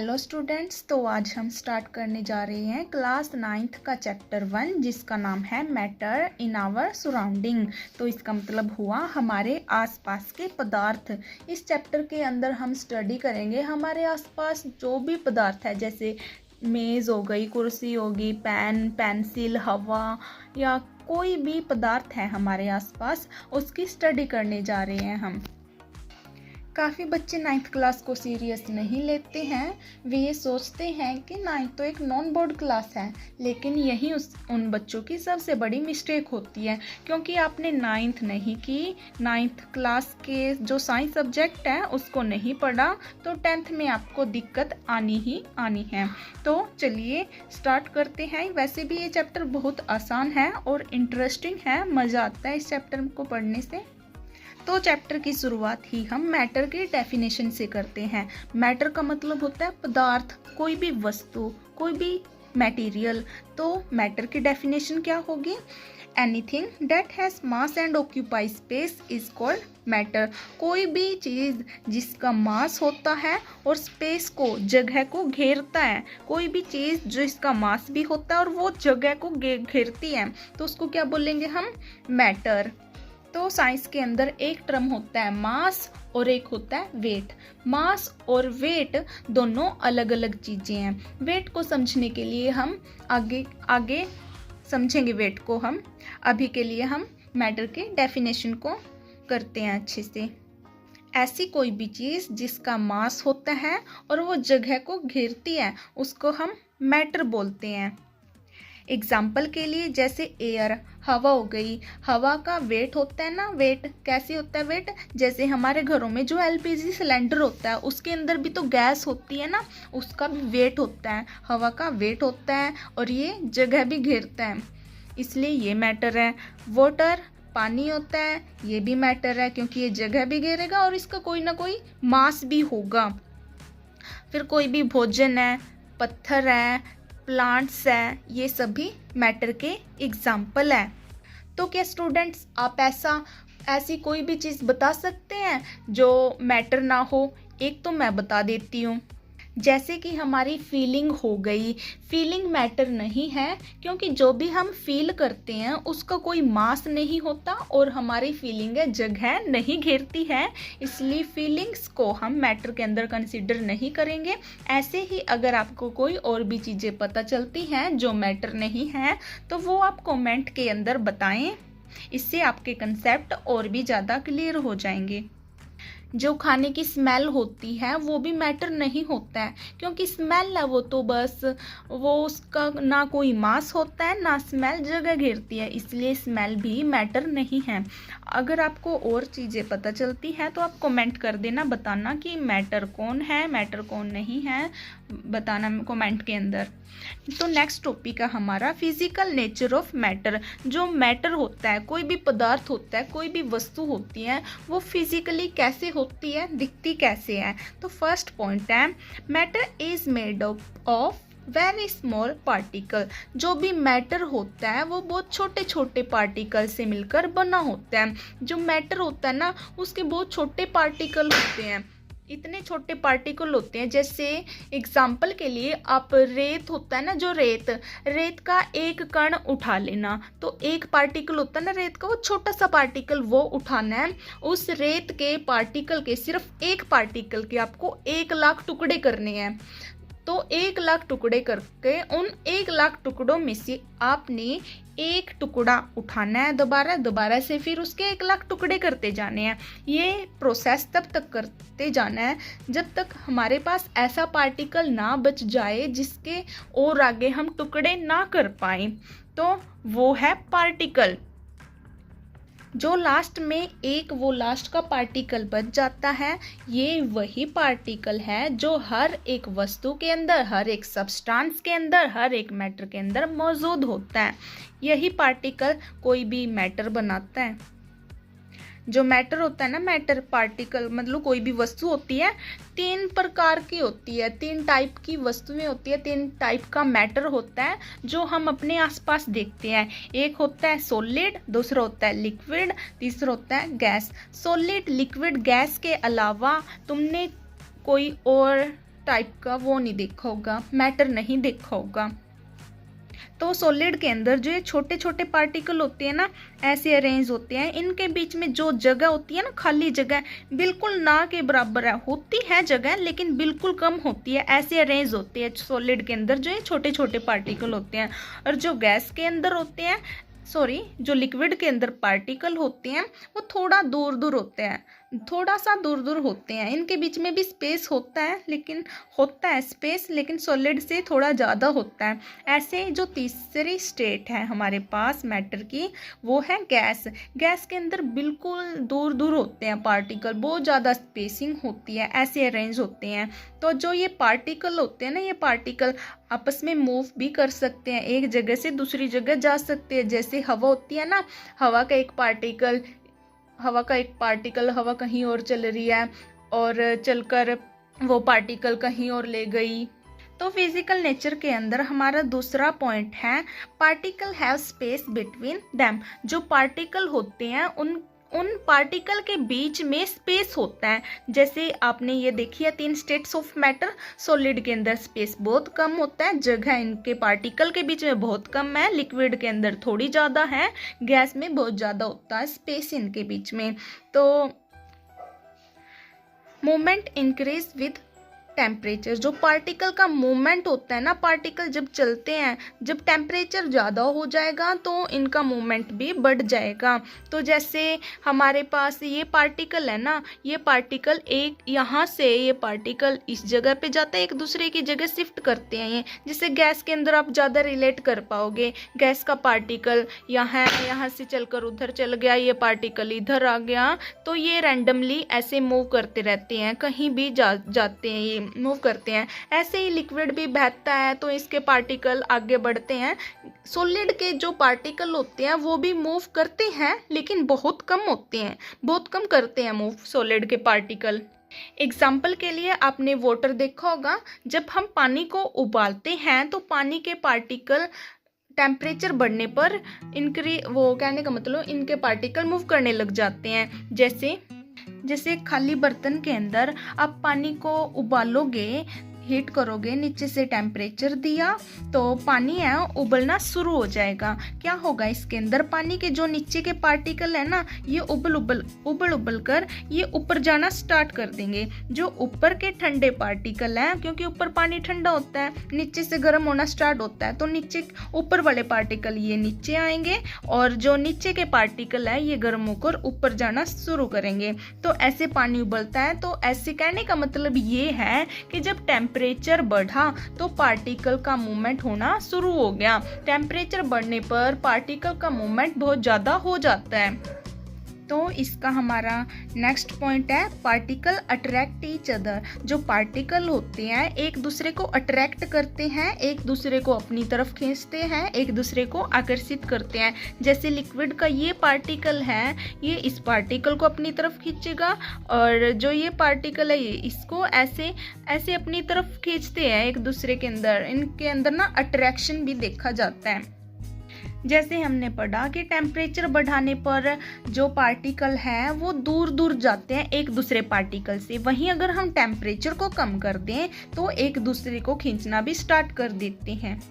Hello students, तो आज हम स्टार्ट करने जा रहे हैं क्लास 9th का चैप्टर 1 जिसका नाम है मैटर इन आवर सराउंडिंग। तो इसका मतलब हुआ हमारे आसपास के पदार्थ। इस चैप्टर के अंदर हम स्टडी करेंगे हमारे आसपास जो भी पदार्थ है, जैसे मेज़ हो गई, कुर्सी होगी, पेन, पेंसिल, हवा या कोई भी पदार्थ है हमारे आसपास, उसकी स्टडी करने जा रहे हैं हम। काफ़ी बच्चे 9th क्लास को सीरियस नहीं लेते हैं। वे ये सोचते हैं कि 9th तो एक नॉन बोर्ड क्लास है, लेकिन यही उन बच्चों की सबसे बड़ी मिस्टेक होती है, क्योंकि आपने 9th नहीं की, 9th क्लास के जो साइंस सब्जेक्ट है उसको नहीं पढ़ा, तो 10th में आपको दिक्कत आनी ही आनी है। तो चलिए स्टार्ट करते हैं। वैसे भी ये चैप्टर बहुत आसान है और इंटरेस्टिंग है, मज़ा आता है इस चैप्टर को पढ़ने से। तो चैप्टर की शुरुआत ही हम मैटर की डेफिनेशन से करते हैं। मैटर का मतलब होता है पदार्थ, कोई भी वस्तु, कोई भी मटेरियल। तो मैटर की डेफिनेशन क्या होगी? Anything that has mass and occupy space is called matter. कोई भी चीज़ जिसका मास होता है और स्पेस को, जगह को घेरता है, कोई भी चीज़ जिसका मास भी होता है और वो जगह को घेरती है, तो उसको क्या बोलेंगे हम? मैटर। तो साइंस के अंदर एक टर्म होता है मास और एक होता है वेट। मास और वेट दोनों अलग अलग चीज़ें हैं। वेट को समझने के लिए हम आगे समझेंगे वेट को हम। अभी के लिए हम मैटर के डेफिनेशन को करते हैं अच्छे से। ऐसी कोई भी चीज़ जिसका मास होता है और वो जगह को घेरती है, उसको हम मैटर बोलते हैं। एग्जाम्पल के लिए जैसे एयर, हवा हो गई। हवा का वेट होता है ना, वेट कैसे होता है? वेट जैसे हमारे घरों में जो एलपीजी सिलेंडर होता है उसके अंदर भी तो गैस होती है ना, उसका भी वेट होता है, हवा का वेट होता है और ये जगह भी घेरता है, इसलिए ये मैटर है। वाटर, पानी होता है, ये भी मैटर है क्योंकि ये जगह भी घेरेगा और इसका कोई ना कोई मास भी होगा। फिर कोई भी भोजन है, पत्थर है, प्लांट्स है, ये सभी मैटर के एग्जाम्पल है। तो क्या स्टूडेंट्स आप ऐसी कोई भी चीज़ बता सकते हैं जो मैटर ना हो? एक तो मैं बता देती हूँ, जैसे कि हमारी फीलिंग हो गई। फीलिंग मैटर नहीं है, क्योंकि जो भी हम फील करते हैं उसका कोई मास नहीं होता और हमारी फीलिंग है जगह नहीं घेरती है, इसलिए फीलिंग्स को हम मैटर के अंदर कंसीडर नहीं करेंगे। ऐसे ही अगर आपको कोई और भी चीज़ें पता चलती हैं जो मैटर नहीं है, तो वो आप कमेंट के अंदर बताएं, इससे आपके कंसेप्ट और भी ज़्यादा क्लियर हो जाएंगे। जो खाने की स्मेल होती है वो भी मैटर नहीं होता है, क्योंकि स्मेल है वो तो बस वो उसका ना कोई मास होता है ना स्मेल जगह घेरती है, इसलिए स्मेल भी मैटर नहीं है। अगर आपको और चीज़ें पता चलती हैं तो आप कमेंट कर देना, बताना कि मैटर कौन है, मैटर कौन नहीं है, बताना कमेंट के अंदर। तो नेक्स्ट टॉपिक है हमारा फिजिकल नेचर ऑफ मैटर। जो मैटर होता है, कोई भी पदार्थ होता है, कोई भी वस्तु होती है, वो फिजिकली कैसे होती है, दिखती कैसे है? तो फर्स्ट पॉइंट है matter is made of very small particle. जो भी मैटर होता है वो बहुत छोटे छोटे पार्टिकल से मिलकर बना होता है। जो मैटर होता है ना, उसके बहुत छोटे पार्टिकल होते हैं, इतने छोटे पार्टिकल होते हैं। जैसे एग्जाम्पल के लिए आप रेत होता है ना, जो रेत का एक कण उठा लेना, तो एक पार्टिकल होता है ना रेत का, वो छोटा सा पार्टिकल वो उठाना है। उस रेत के पार्टिकल के, सिर्फ एक पार्टिकल के आपको 1,00,000 टुकड़े करने हैं। तो 1,00,000 टुकड़े करके उन 1,00,000 टुकड़ों में से आपने एक टुकड़ा उठाना है दोबारा से, फिर उसके 1,00,000 टुकड़े करते जाने हैं। ये प्रोसेस तब तक करते जाना है जब तक हमारे पास ऐसा पार्टिकल ना बच जाए जिसके और आगे हम टुकड़े ना कर पाए, तो वो है पार्टिकल। जो लास्ट में वो लास्ट का पार्टिकल बच जाता है, ये वही पार्टिकल है जो हर एक वस्तु के अंदर, हर एक सब्सटेंस के अंदर, हर एक मैटर के अंदर मौजूद होता है। यही पार्टिकल कोई भी मैटर बनाता है। जो मैटर होता है ना, मैटर पार्टिकल मतलब कोई भी वस्तु होती है, 3 प्रकार की होती है, 3 टाइप की वस्तुएं होती है, 3 टाइप का मैटर होता है जो हम अपने आसपास देखते हैं। एक होता है सॉलिड, दूसरा होता है लिक्विड, तीसरा होता है गैस। सॉलिड, लिक्विड, गैस के अलावा तुमने कोई और टाइप का वो नहीं देखा होगा, मैटर नहीं देखा होगा। तो सॉलिड के अंदर जो ये छोटे छोटे पार्टिकल होते हैं ना, ऐसे अरेंज होते हैं, इनके बीच में जो जगह होती है ना, खाली जगह बिल्कुल ना के बराबर है, होती है जगह लेकिन बिल्कुल कम होती है, ऐसे अरेंज होते हैं सॉलिड के अंदर जो ये छोटे छोटे पार्टिकल होते हैं। और जो गैस के अंदर होते हैं, जो लिक्विड के अंदर पार्टिकल होते हैं वो थोड़ा दूर दूर होते हैं, थोड़ा सा दूर दूर होते हैं। इनके बीच में भी स्पेस होता है स्पेस, लेकिन सॉलिड से थोड़ा ज़्यादा होता है। ऐसे जो तीसरी स्टेट है हमारे पास मैटर की, वो है गैस। गैस के अंदर बिल्कुल दूर दूर होते हैं पार्टिकल, बहुत ज़्यादा स्पेसिंग होती है, ऐसे अरेंज होते हैं। तो जो ये पार्टिकल होते हैं ना, ये पार्टिकल आपस में मूव भी कर सकते हैं, एक जगह से दूसरी जगह जा सकते हैं। जैसे हवा होती है ना, हवा का एक पार्टिकल हवा कहीं और चल रही है और चलकर वो पार्टिकल कहीं और ले गई। तो फिजिकल नेचर के अंदर हमारा दूसरा पॉइंट है particle have space between them. जो पार्टिकल होते हैं उन पार्टिकल के बीच में स्पेस होता है। जैसे आपने ये देखी है 3 स्टेट्स ऑफ मैटर, सॉलिड के अंदर स्पेस बहुत कम होता है, जगह इनके पार्टिकल के बीच में बहुत कम है, लिक्विड के अंदर थोड़ी ज़्यादा है, गैस में बहुत ज़्यादा होता है स्पेस इनके बीच में। तो मूवमेंट इंक्रीज विद टेम्परेचर। जो पार्टिकल का मूवमेंट होता है ना, पार्टिकल जब चलते हैं, जब टेम्परेचर ज़्यादा हो जाएगा तो इनका मूवमेंट भी बढ़ जाएगा। तो जैसे हमारे पास ये पार्टिकल है ना, ये पार्टिकल एक यहाँ से ये पार्टिकल इस जगह पे जाता है, एक दूसरे की जगह शिफ्ट करते हैं। ये जैसे गैस के अंदर आप ज़्यादा रिलेट कर पाओगे, गैस का पार्टिकल यहाँ से चलकर उधर चल गया, ये पार्टिकल इधर आ गया, तो ये रैंडमली ऐसे मूव करते रहते हैं, कहीं भी जाते हैं, ये मूव करते हैं। ऐसे ही लिक्विड भी बहता है तो इसके पार्टिकल आगे बढ़ते हैं। सॉलिड के जो पार्टिकल होते हैं वो भी मूव करते हैं, लेकिन बहुत कम होते हैं, बहुत कम करते हैं मूव सॉलिड के पार्टिकल। एग्जाम्पल के लिए आपने वाटर देखा होगा, जब हम पानी को उबालते हैं तो पानी के पार्टिकल टेम्परेचर बढ़ने पर कहने का मतलब इनके पार्टिकल मूव करने लग जाते हैं। जैसे खाली बर्तन के अंदर आप पानी को उबालोगे, हीट करोगे, नीचे से टेम्परेचर दिया तो पानी है उबलना शुरू हो जाएगा। क्या होगा, इसके अंदर पानी के जो नीचे के पार्टिकल है ना, ये उबल कर ये ऊपर जाना स्टार्ट कर देंगे। जो ऊपर के ठंडे पार्टिकल हैं, क्योंकि ऊपर पानी ठंडा होता है, नीचे से गर्म होना स्टार्ट होता है, तो नीचे ऊपर वाले पार्टिकल ये नीचे आएंगे और जो नीचे के पार्टिकल है ये गर्म होकर ऊपर जाना शुरू करेंगे। तो ऐसे पानी उबलता है। तो ऐसे कहने का मतलब ये है कि जब टेम्परेचर बढ़ा तो पार्टिकल का मूवमेंट होना शुरू हो गया। टेम्परेचर बढ़ने पर पार्टिकल का मूवमेंट बहुत ज़्यादा हो जाता है। तो इसका हमारा नेक्स्ट पॉइंट है पार्टिकल अट्रैक्ट ईच अदर। जो पार्टिकल होते हैं एक दूसरे को अट्रैक्ट करते हैं, एक दूसरे को अपनी तरफ खींचते हैं, एक दूसरे को आकर्षित करते हैं। जैसे लिक्विड का ये पार्टिकल है, ये इस पार्टिकल को अपनी तरफ खींचेगा और जो ये पार्टिकल है ये इसको ऐसे ऐसे अपनी तरफ खींचते हैं एक दूसरे के अंदर। इनके अंदर ना अट्रैक्शन भी देखा जाता है। जैसे हमने पढ़ा कि टेम्परेचर बढ़ाने पर जो पार्टिकल हैं वो दूर दूर जाते हैं एक दूसरे पार्टिकल से, वहीं अगर हम टेम्परेचर को कम कर दें तो एक दूसरे को खींचना भी स्टार्ट कर देते हैं।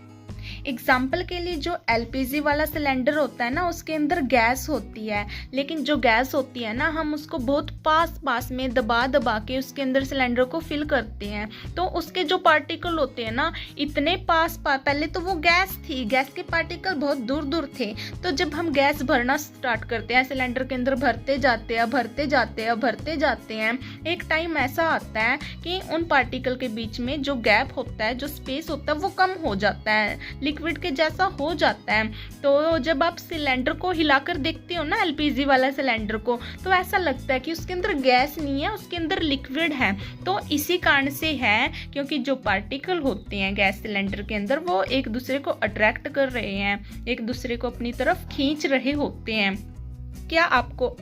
एग्जाम्पल के लिए जो एलपीजी वाला सिलेंडर होता है ना, उसके अंदर गैस होती है, लेकिन जो गैस होती है ना हम उसको बहुत पास में दबा के उसके अंदर सिलेंडर को फिल करते हैं। तो उसके जो पार्टिकल होते हैं ना इतने पहले तो वो गैस थी, गैस के पार्टिकल बहुत दूर दूर थे। तो जब हम गैस भरना स्टार्ट करते हैं, सिलेंडर के अंदर भरते जाते हैं, एक टाइम ऐसा आता है कि उन पार्टिकल के बीच में जो गैप होता है, जो स्पेस होता है वो कम हो जाता है, लिक्विड के जैसा हो जाता है। तो जब आप सिलेंडर को हिलाकर देखते हो ना, एलपीजी वाला सिलेंडर को, तो ऐसा लगता है कि उसके अंदर गैस नहीं है, उसके अंदर लिक्विड है। तो इसी कारण से है क्योंकि जो पार्टिकल होते हैं गैस सिलेंडर के अंदर वो एक दूसरे को अट्रैक्ट कर रहे हैं, एक दूसरे को अपनी तरफ खींच रहे होते हैं। क्या आपको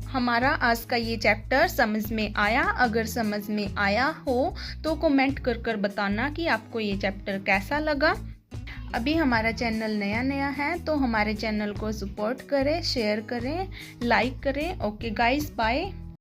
हमारा आज का ये चैप्टर समझ में आया? अगर समझ में आया हो तो कमेंट कर बताना कि आपको ये चैप्टर कैसा लगा। अभी हमारा चैनल नया है तो हमारे चैनल को सपोर्ट करें, शेयर करें, लाइक करें। Okay guys, bye.